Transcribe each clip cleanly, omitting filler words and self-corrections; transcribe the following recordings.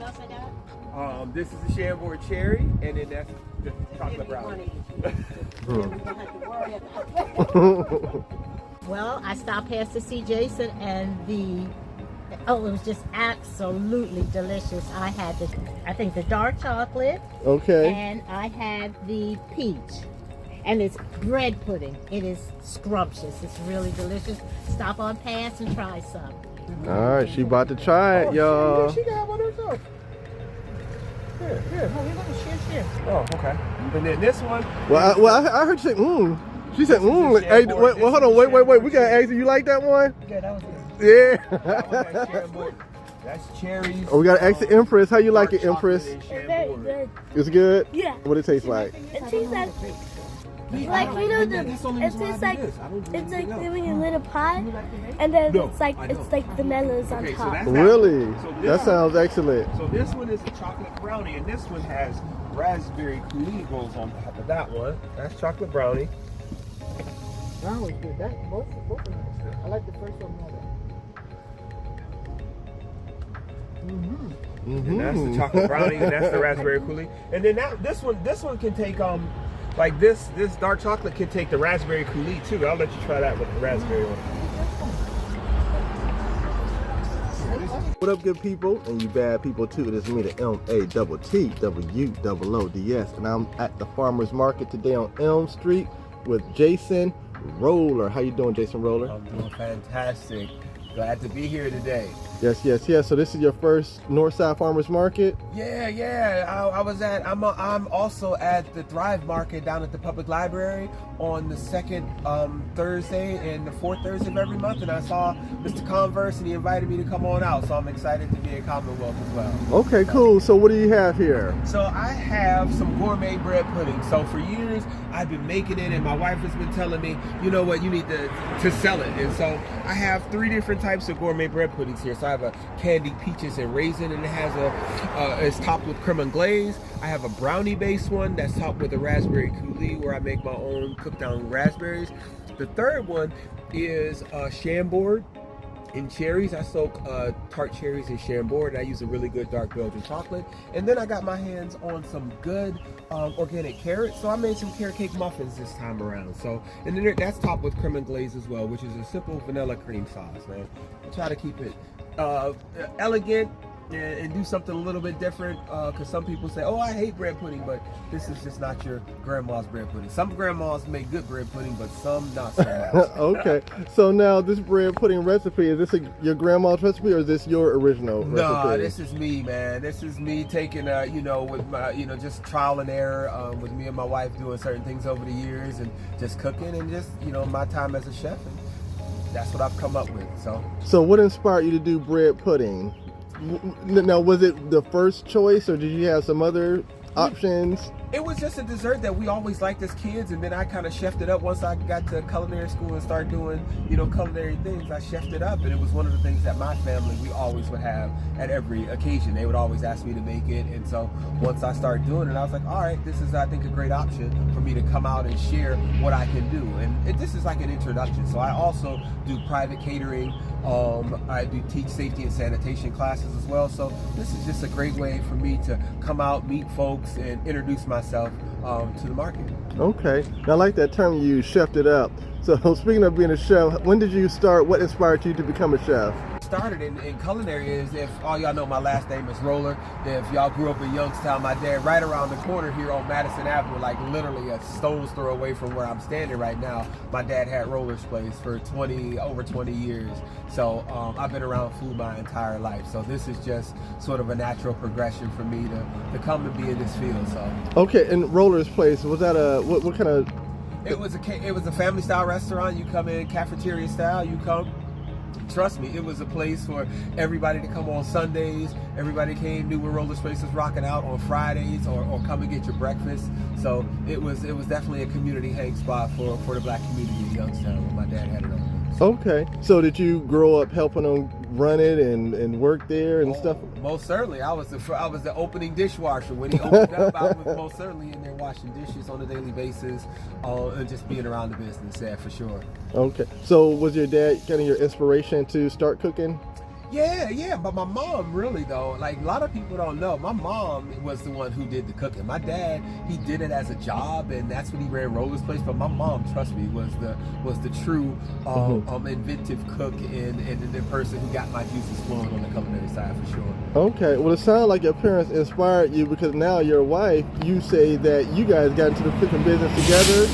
else I got? This is the Chambord cherry, and then that's the chocolate brownie. Well, I stopped past to see Jason, and it was just absolutely delicious. I had I think the dark chocolate. Okay. And I had the peach. And it's bread pudding. It is scrumptious. It's really delicious. Stop on past and try some. All right, she about to try it, y'all. She got one herself. Here. Oh, we're going to share. Oh, okay. And then this one. Well, I heard you say, mmm. She said, mmm. Hey, wait, hold on. Wait. We got to ask you like that one? Yeah, that was good. Yeah. That's cherries. Oh, we got to ask the Empress. How you like it, Empress? It's very good. It's good? Yeah. What it taste like? It tastes like you know it tastes like it's like giving a little pie, and then it's like vanillas on top. Really? That sounds excellent. So this one is a chocolate brownie, and this one has raspberry coulis goes on top of that one. That's chocolate brownie. That was good. Both of them. I like the first one more. And that's the chocolate brownie, and that's the raspberry coulis. And then this one can take like this dark chocolate can take the raspberry coulis too. I'll let you try that with the raspberry one. What up, good people, and you bad people too? It is me, the MATTWOODS, and I'm at the farmers market today on Elm Street with Jason Roller. How you doing, Jason Roller? I'm doing fantastic. Glad to be here today. Yes. So this is your first Northside Farmers Market? Yeah. I'm also at the Thrive Market down at the public library on the second Thursday and the fourth Thursday of every month. And I saw Mr. Converse, and he invited me to come on out. So I'm excited to be at Commonwealth as well. Okay, cool. So what do you have here? So I have some gourmet bread pudding. So for years I've been making it, and my wife has been telling me, you know what, you need to sell it. And so I have 3 different types of gourmet bread puddings here. So I have a candied peaches and raisin, and it has it's topped with creme glaze. I have a brownie based one that's topped with a raspberry coulis, where I make my own cooked down raspberries. The third one is Chambord and cherries. I soak tart cherries in Chambord, and I use a really good dark Belgian chocolate. And then I got my hands on some good organic carrots, so I made some carrot cake muffins this time around. So, and then that's topped with creme glaze as well, which is a simple vanilla cream sauce, man. I try to keep it elegant and do something a little bit different, because some people say, oh, I hate bread pudding, but this is just not your grandma's bread pudding. Some grandmas make good bread pudding, but some not so much. Okay, so now this bread pudding recipe, is this your grandma's recipe, or is this your original recipe? No, this is me, man. This is me taking, with my, just trial and error, with me and my wife doing certain things over the years, and just cooking, and just, my time as a chef, and that's what I've come up with. So what inspired you to do bread pudding? Now, was it the first choice, or did you have some other options? It was just a dessert that we always liked as kids, and then I kind of chefed it up once I got to culinary school and started doing, culinary things. I chefed it up, and it was one of the things that my family, we always would have at every occasion. They would always ask me to make it, and so once I started doing it, I was like, all right, this is, I think, a great option for me to come out and share what I can do. And this is like an introduction. So I also do private catering. I do teach safety and sanitation classes as well. So this is just a great way for me to come out, meet folks, and introduce myself to the market. Okay. Now, I like that term you used, chefed it up. So speaking of being a chef, when did you start? What inspired you to become a chef? Started in culinary is, if all y'all know, my last name is Roller. If y'all grew up in Youngstown, my dad, right around the corner here on Madison Avenue, like literally a stone's throw away from where I'm standing right now, my dad had Roller's Place for over 20 years. So I've been around food my entire life. So this is just sort of a natural progression for me to come and be in this field. So okay, and Roller's Place, was that what kind of? It was a family style restaurant. You come in cafeteria style. You come. Trust me, it was a place for everybody to come on Sundays. Everybody came, knew where Roller's Place was rocking out on Fridays, or come and get your breakfast. So it was definitely a community hang spot for the black community in Youngstown when my dad had it open. Okay. So did you grow up helping them run it and work there and stuff? Most certainly. I was the opening dishwasher. When he opened up, I was most certainly in there washing dishes on a daily basis, and just being around the business, yeah, for sure. Okay. So was your dad kind of your inspiration to start cooking? Yeah, but my mom really though, like a lot of people don't know, my mom was the one who did the cooking. My dad, he did it as a job, and that's when he ran Roller's Place. But my mom, trust me, was the true inventive cook and the person who got my juices flowing on the culinary side for sure. Okay, well it sounds like your parents inspired you, because now your wife, you say that you guys got into the cooking business together.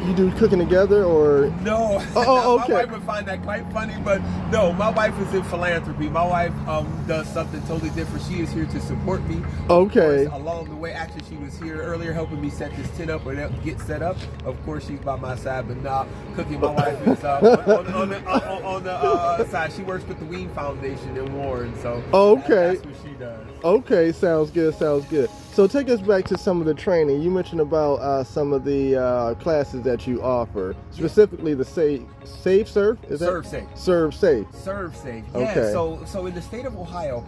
You do cooking together, or no? Oh, okay. My wife would find that quite funny, but no, my wife is in philanthropy. My wife does something totally different. She is here to support me. Okay. Of course, along the way, actually, she was here earlier helping me set this tent up or get set up. Of course, she's by my side, but nah, cooking. My wife is on the side. She works with the Ween Foundation in Warren, so okay. That's what she does. Okay, sounds good. So take us back to some of the training. You mentioned about some of the classes that you offer, specifically the Safe Serve? Serve Safe. Serve Safe. Serve Safe. Yeah. Okay. So in the state of Ohio,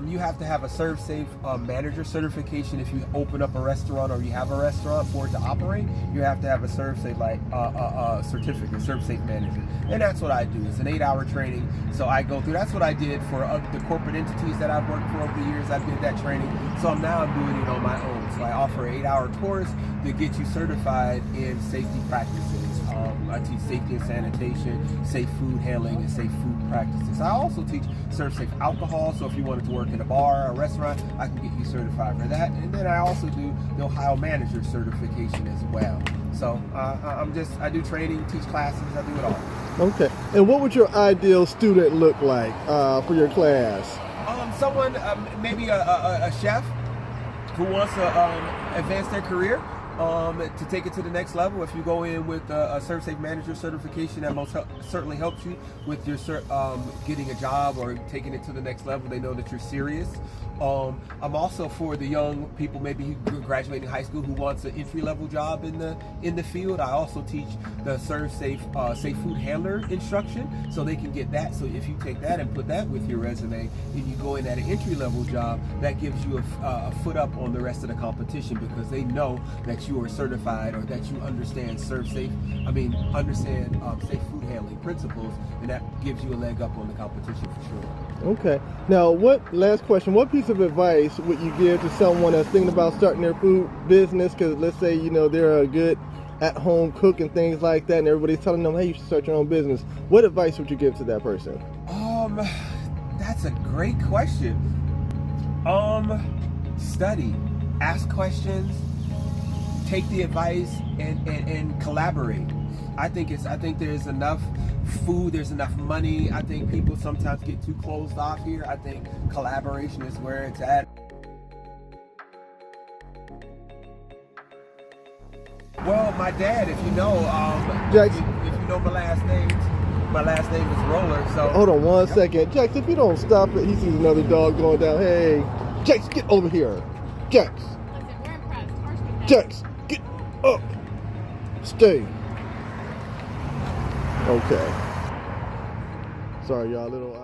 you have to have a Serve Safe manager certification. If you open up a restaurant or you have a restaurant for it to operate, you have to have a Serve Safe certificate, Serve Safe manager. And that's what I do. It's an 8-hour training. So I go through. That's what I did for the corporate entities that I've worked for over the years. I did that training. So I'm doing it on my own. So I offer an 8-hour course to get you certified in safety practices. I teach safety and sanitation, safe food handling, and safe food practices. I also teach Serve Safe alcohol, so if you wanted to work in a bar or a restaurant, I can get you certified for that. And then I also do the Ohio Manager certification as well. So I do training, teach classes, I do it all. Okay. And what would your ideal student look like for your class? Someone, maybe a chef who wants to advance their career, to take it to the next level. If you go in with a Serve Safe Manager certification, that most certainly helps you with your getting a job or taking it to the next level. They know that you're serious. I'm also for the young people, maybe graduating high school, who wants an entry-level job in the field. I also teach the Serve Safe safe food handler instruction, so they can get that. So if you take that and put that with your resume, and you go in at an entry-level job, that gives you a foot up on the rest of the competition, because they know that you are certified or that you understand safe food handling principles, and that gives you a leg up on the competition for sure. Okay. Now, last question, what piece of advice would you give to someone that's thinking about starting their food business? Because let's say, they're a good at-home cook and things like that, and everybody's telling them, hey, you should start your own business. What advice would you give to that person? That's a great question. Study, ask questions, take the advice, and collaborate. I think there's enough food, there's enough money. I think people sometimes get too closed off here. I think collaboration is where it's at. Well, my dad, if you know, Jackson. if you know my last name is Roller. So hold on one second. Jax, if you don't stop it, he sees another dog going down. Hey, Jax, get over here. Jax. Jax, get up. Stay. Okay. Sorry, y'all. Little.